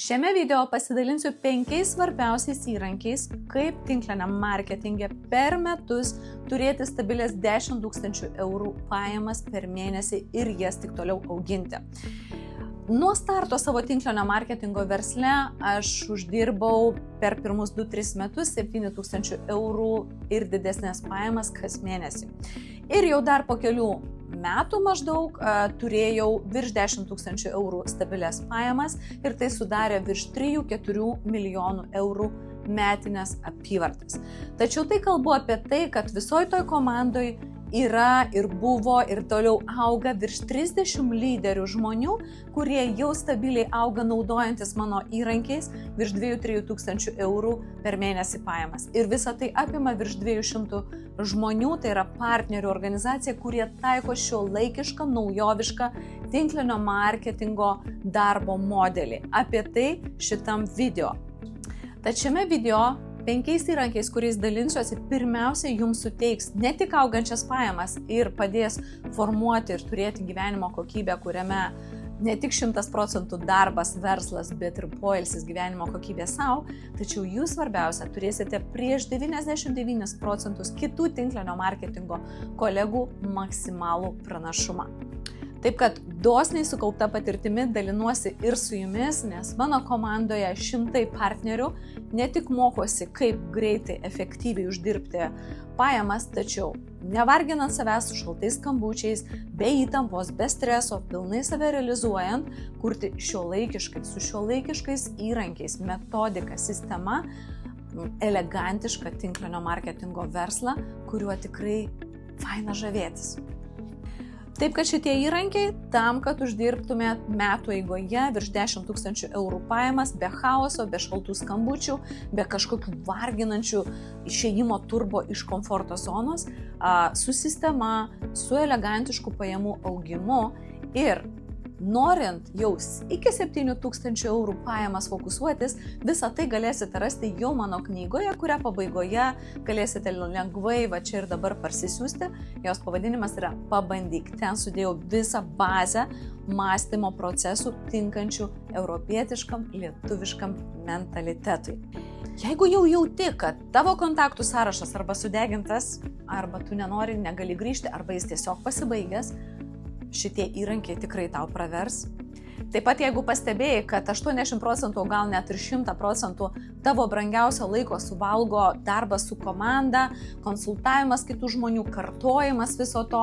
Šiame video pasidalinsiu 5 svarbiausiais įrankiais, kaip tinkliniam marketinge per metus turėti stabilias 10 000 eurų pajamas per mėnesį ir jas tik toliau auginti. Nuo starto savo tinklinio marketingo versle aš uždirbau per pirmus 2-3 metus 7 000 eurų ir didesnės pajamas kas mėnesį. Ir jau dar po kelių metų maždaug turėjau virš 10 000 eurų stabilias pajamas ir tai sudarė virš 3-4 milijonų eurų metinės apyvartas. Tačiau tai kalbu apie tai, kad visoje toj komandoj yra ir buvo ir toliau auga virš 30 lyderių žmonių, kurie jau stabiliai auga naudojantis mano įrankiais virš 2-3 tūkstančių eurų per mėnesį pajamas. Ir visa tai apima virš 200 žmonių, tai yra partnerių organizacija, kurie taiko šiuolaikišką, naujovišką tinklinio marketingo darbo modelį. Apie tai šitam video. Tad šiame video 5 įrankiais, kuriais dalinsiuosi, pirmiausia jums suteiks ne tik augančias pajamas ir padės formuoti ir turėti gyvenimo kokybę, kuriame ne tik 100% darbas, verslas, bet ir poilsis gyvenimo kokybė savo, tačiau jūs svarbiausia turėsite prieš 99% kitų tinklinio marketingo kolegų maksimalų pranašumą. Taip kad dosniai sukaupta patirtimi dalinuosi ir su jumis, nes mano komandoje šimtai partnerių ne tik mokosi, kaip greitai, efektyviai uždirbti pajamas, tačiau nevarginant savęs su šaltais skambučiais, be įtampos, be streso, pilnai save realizuojant, kurti šiuolaikiškai, su šiuolaikiškais įrankiais, metodika, sistema, elegantišką tinklinio marketingo verslą, kuriuo tikrai faina žavėtis. Taip, kad šitie įrankiai tam, kad uždirbtumėt metų eigoje virš 10 000 eurų pajamas, be chaoso, be šaltų skambučių, be kažkokių varginančių išėjimo turbo iš komforto zonos, su sistema, su elegantišku pajamų augimu ir norint jau iki 7 000 eurų pajamas fokusuotis, visą tai galėsite rasti jau mano knygoje, kurią pabaigoje galėsite lengvai va čia ir dabar parsisiųsti. Jos pavadinimas yra Pabandyk. Ten sudėjau visą bazę mąstymo procesų tinkančių europietiškam, lietuviškam mentalitetui. Jeigu jau jauti, kad tavo kontaktų sąrašas arba sudegintas, arba tu nenori, negali grįžti, arba jis tiesiog pasibaigęs, šitie įrankiai tikrai tau pravers. Taip pat jeigu pastebėjai, kad 80%, gal net ir 100% tavo brangiausio laiko suvalgo darbas su komanda, konsultavimas kitų žmonių, kartojimas viso to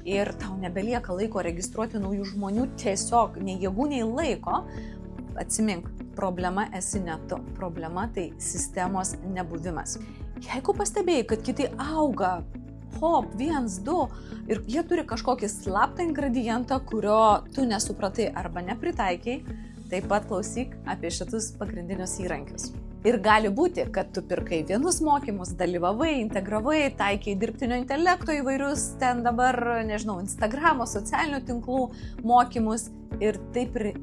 ir tau nebelieka laiko registruoti naujų žmonių, tiesiog nei jėgų, nei laiko, atsimink, problema esi ne tu, problema tai sistemos nebuvimas. Jeigu pastebėjai, kad kiti auga, hop, 1, 2 ir jie turi kažkokį slaptą ingredientą, kurio tu nesupratai arba nepritaikiai, taip pat klausyk apie šitus pagrindinius įrankius. Ir gali būti, kad tu pirkai vienus mokymus, dalyvavai, integravai, taikiai dirbtinio intelekto įvairius ten dabar, nežinau, Instagramo, socialinių tinklų mokymus ir taip ir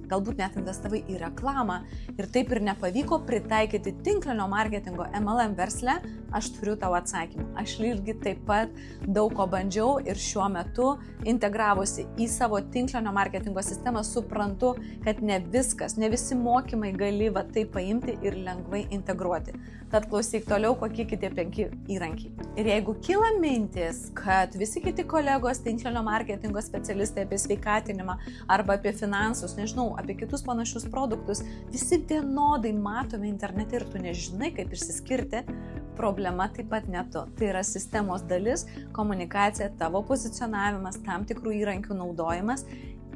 galbūt net investavai į reklamą ir taip ir nepavyko pritaikyti tinklinio marketingo MLM versle, aš turiu tau atsakymą. Aš irgi taip pat daug ko bandžiau ir šiuo metu integravosi į savo tinklinio marketingo sistemą, suprantu, kad ne viskas, ne visi mokymai gali va taip paimti ir lengvai integruoti. Tad klausyk toliau, kokie kiti 5 įrankiai. Ir jeigu kyla mintis, kad visi kiti kolegos tinklinio marketingo specialistai apie sveikatinimą arba apie finansus, nežinau, apie kitus panašius produktus, visi vienodai matome internete ir tu nežinai, kaip išsiskirti, problema taip pat ne tu. Tai yra sistemos dalis, komunikacija, tavo pozicionavimas, tam tikrų įrankių naudojimas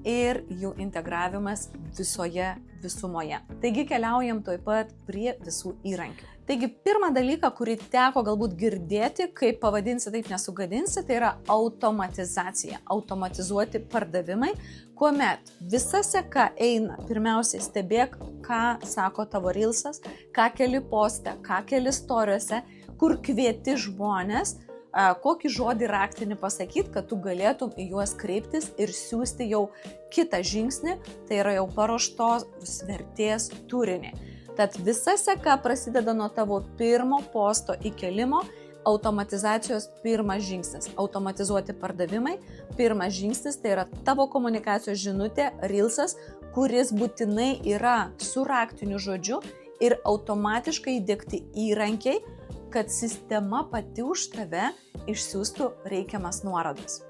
ir jų integravimas visoje visumoje. Taigi keliaujam taip pat prie visų įrankių. Taigi pirmą dalyką, kurį teko galbūt girdėti, kaip pavadinsi, taip nesugadinsi, tai yra automatizacija, automatizuoti pardavimai, kuomet visa seka eina, pirmiausiai stebėk, ką sako tavo reelsas, ką keli poste, ką keli storiuose, kur kvieti žmonės, kokį žodį raktinį pasakyti, kad tu galėtum į juos kreiptis ir siūsti jau kitą žingsnį, tai yra jau paruoštos vertės turinį. Tad visa seka prasideda nuo tavo pirmo posto įkelimo, automatizacijos pirmas žingsnis. Automatizuoti pardavimai, pirmas žingsnis tai yra tavo komunikacijos žinutė, reelsas, kuris būtinai yra su raktiniu žodžiu ir automatiškai įdiegti įrankiai, kad sistema pati už tave išsiųstų reikiamas nuorodas.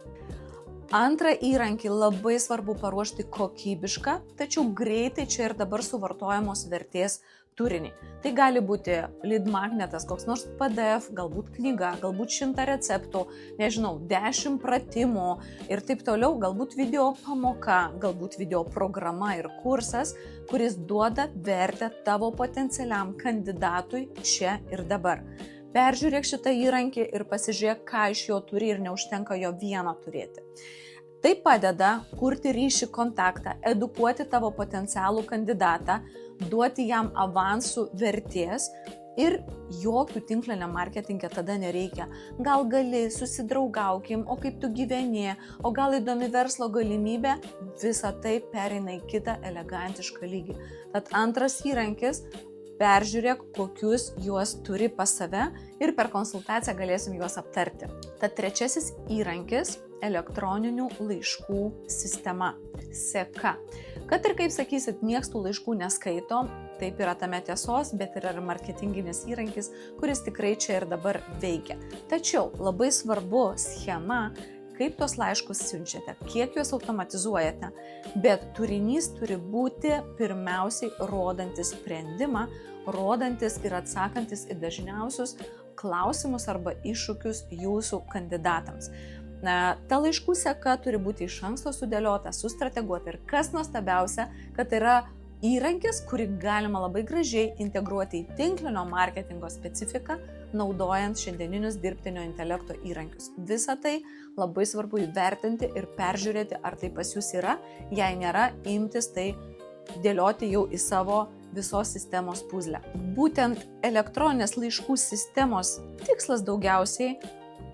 Antrą įrankį labai svarbu paruošti kokybišką, tačiau greitai čia ir dabar suvartojamos vertės turinį. Tai gali būti lead magnetas, koks nors PDF, galbūt knyga, galbūt 100 receptų, 10 pratimų ir taip toliau, galbūt video pamoka, galbūt video programa ir kursas, kuris duoda vertę tavo potencialiam kandidatui čia ir dabar. Peržiūrėk šitą įrankį ir pasižiūrėk, ką iš jo turi ir neužtenka jo vieno turėti. Tai padeda kurti ryšį kontaktą, edukuoti tavo potencialų kandidatą, duoti jam avansų vertės ir jokių tinkliniam marketinge tada nereikia. Gal gali, susidraugaukim, o kaip tu gyveni, o gal įdomi verslo galimybė, visa tai pereina į kitą elegantišką lygį. Tad antras įrankis, peržiūrėk, kokius juos turi pas save ir per konsultaciją galėsim juos aptarti. Tad trečiasis įrankis – elektroninių laiškų sistema, seka. Kad ir kaip sakysit, nieks tų laiškų neskaito, taip yra tame tiesos, bet yra ir marketinginis įrankis, kuris tikrai čia ir dabar veikia. Tačiau labai svarbu schema, kaip tos laiškus siunčiate, kiek juos automatizuojate, bet turinys turi būti pirmiausiai rodantis sprendimą, rodantis ir atsakantis į dažniausius klausimus arba iššūkius jūsų kandidatams. Ta laiškų seka turi būti iš anksto sudėliota, sustrateguota ir kas nuostabiausia, kad tai yra įrankis, kurį galima labai gražiai integruoti į tinklinio marketingo specifiką, naudojant šiandieninius dirbtinio intelekto įrankius. Visą tai labai svarbu įvertinti ir peržiūrėti, ar tai pas jūs yra, jei nėra, imtis tai dėlioti jau į savo visos sistemos puzlę. Būtent elektroninės laiškų sistemos tikslas daugiausiai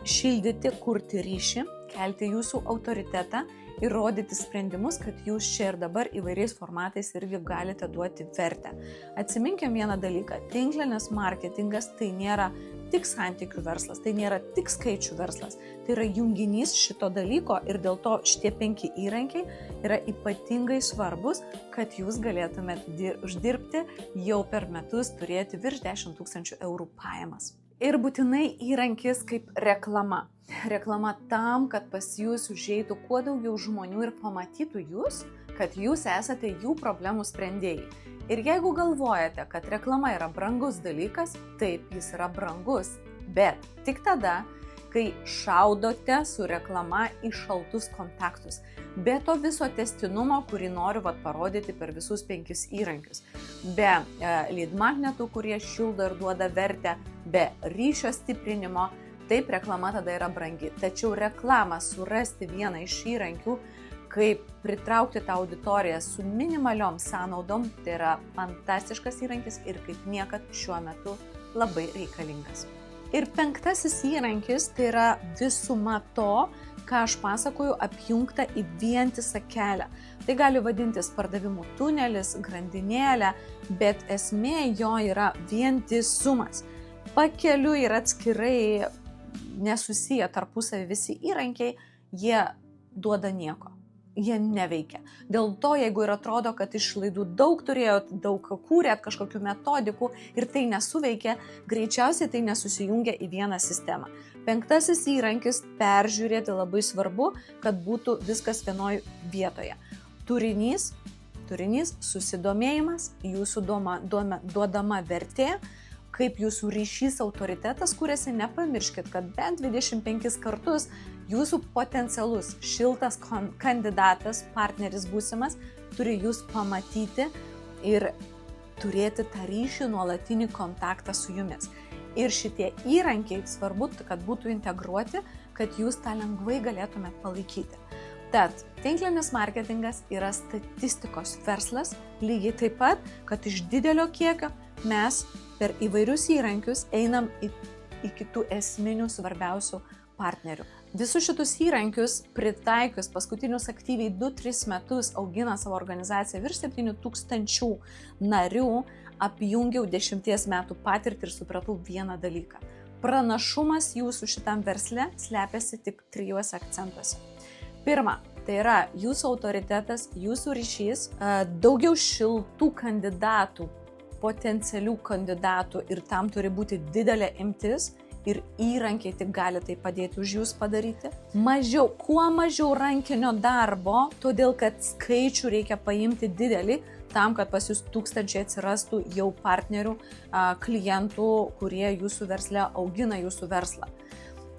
šildyti, kurti ryšį, kelti jūsų autoritetą ir rodyti sprendimus, kad jūs čia ir dabar įvairiais formatais irgi galite duoti vertę. Atsiminkim vieną dalyką, tinklinis marketingas tai nėra tik santykių verslas, tai nėra tik skaičių verslas, tai yra junginys šito dalyko ir dėl to šitie 5 įrankiai yra ypatingai svarbus, kad jūs galėtumėte uždirbti jau per metus turėti virš 10 000 eurų pajamas. Ir būtinai įrankis kaip reklama. Reklama tam, kad pas jūs užeitų kuo daugiau žmonių ir pamatytų jūs, kad jūs esate jų problemų sprendėjai. Ir jeigu galvojate, kad reklama yra brangus dalykas, taip, jis yra brangus, bet tik tada, kai šaudote su reklama į šaltus kontaktus, be to viso tęstinumo, kurį noriu parodyti per visus 5 įrankius. Be lead magnetų, kurie šildo ir duoda vertę, be ryšio stiprinimo, taip reklama tada yra brangi. Tačiau reklamą surasti vieną iš įrankių, kaip pritraukti tą auditoriją su minimaliom sąnaudom, tai yra fantastiškas įrankis ir kaip niekad šiuo metu labai reikalingas. Ir 5 įrankis tai yra visuma to, ką aš pasakoju, apjungta į vientisą kelią. Tai gali vadintis pardavimų tunelis, grandinėlė, bet esmė jo yra vientisumas. Pakeliui ir atskirai nesusiję tarpusavį visi įrankiai, jie duoda nieko. Jie neveikia. Dėl to, jeigu ir atrodo, kad išlaidų daug turėjot, daug kūrėt kažkokių metodikų ir tai nesuveikia, greičiausiai tai nesusijungia į vieną sistemą. 5 įrankis peržiūrėti labai svarbu, kad būtų viskas vienoj vietoje. Turinys, susidomėjimas, jūsų duodama vertė, kaip jūsų ryšys autoritetas kuriasi, nepamirškit, kad bent 25 kartus jūsų potencialus šiltas kandidatas, partneris būsimas, turi jūs pamatyti ir turėti tą ryšį, nuolatinį kontaktą su jumis. Ir šitie įrankiai svarbu, kad būtų integruoti, kad jūs tą lengvai galėtumėt palaikyti. Tad tinklinis marketingas yra statistikos verslas, lygiai taip pat, kad iš didelio kiekio mes per įvairius įrankius einam į kitų esminių svarbiausių partnerių. Visus šitus įrankius pritaikius paskutinius aktyviai 2-3 metus augina savo organizaciją virš 7000 narių, apjungiau 10 metų patirtį ir supratau vieną dalyką. Pranašumas jūsų šitam versle slepiasi tik 3 akcentuose. Pirma, tai yra jūsų autoritetas, jūsų ryšys, daugiau šiltų kandidatų, potencialių kandidatų ir tam turi būti didelė imtis ir įrankiai tik gali tai padėti už jūs padaryti. Kuo mažiau rankinio darbo, todėl kad skaičių reikia paimti didelį, tam, kad pas jūs tūkstančiai atsirastų jau partnerių, klientų, kurie jūsų versle augina jūsų verslą.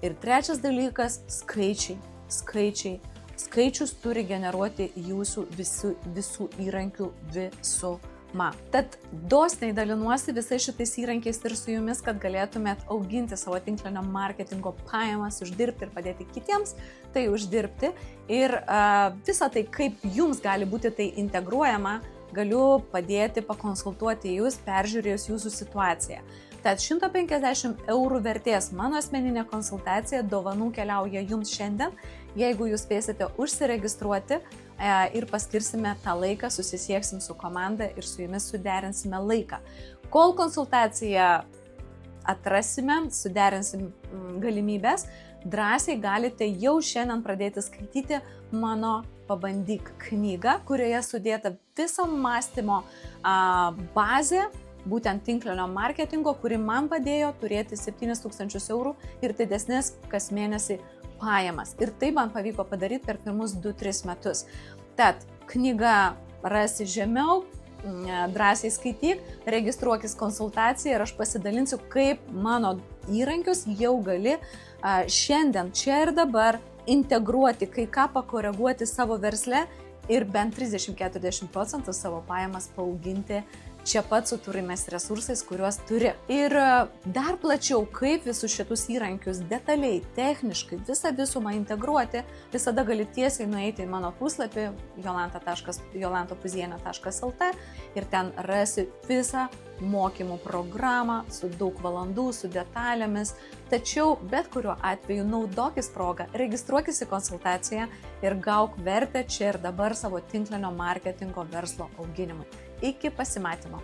Ir trečias dalykas – skaičiai. Skaičius turi generuoti jūsų visų įrankių visumą. Tad dosniai dalinuosi visais šitais įrankiais ir su jumis, kad galėtumėt auginti savo tinklinio marketingo pajamas, uždirbti ir padėti kitiems tai uždirbti. Ir visą tai, kaip jums gali būti tai integruojama, galiu padėti, pakonsultuoti jūs, peržiūrėjus jūsų situaciją. Tad 150 eurų vertės mano asmeninė konsultacija dovanų keliauja jums šiandien. Jeigu jūs spėsite užsiregistruoti ir paskirsime tą laiką, susisieksim su komanda ir su jumis suderinsime laiką. Kol konsultaciją atrasime, suderinsim galimybės, drąsiai galite jau šiandien pradėti skaityti mano Pabandyk knygą, kurioje sudėta viso mąstymo bazė, būtent tinklinio marketingo, kuri man padėjo turėti 7000 eurų ir didesnės kas mėnesį pajamas. Ir tai man pavyko padaryti per pirmus 2-3 metus. Tad knyga rasi žemiau, drąsiai skaityk, registruokis konsultaciją ir aš pasidalinsiu, kaip mano įrankius jau gali šiandien, čia ir dabar integruoti, kai ką pakoreguoti savo versle ir bent 30-40% savo pajamas paauginti čia pat su turimais resursais, kuriuos turi. Ir dar plačiau, kaip visus šitus įrankius detaliai, techniškai, visą visumą integruoti, visada gali tiesiai nueiti į mano puslapį jolantapuzienė.lt ir ten rasi visą mokymų programą su daug valandų, su detalėmis. Tačiau bet kuriuo atveju naudokis progą, registruokis į konsultaciją ir gauk vertę čia ir dabar savo tinklinio marketingo verslo auginimui. Iki pasimatymo.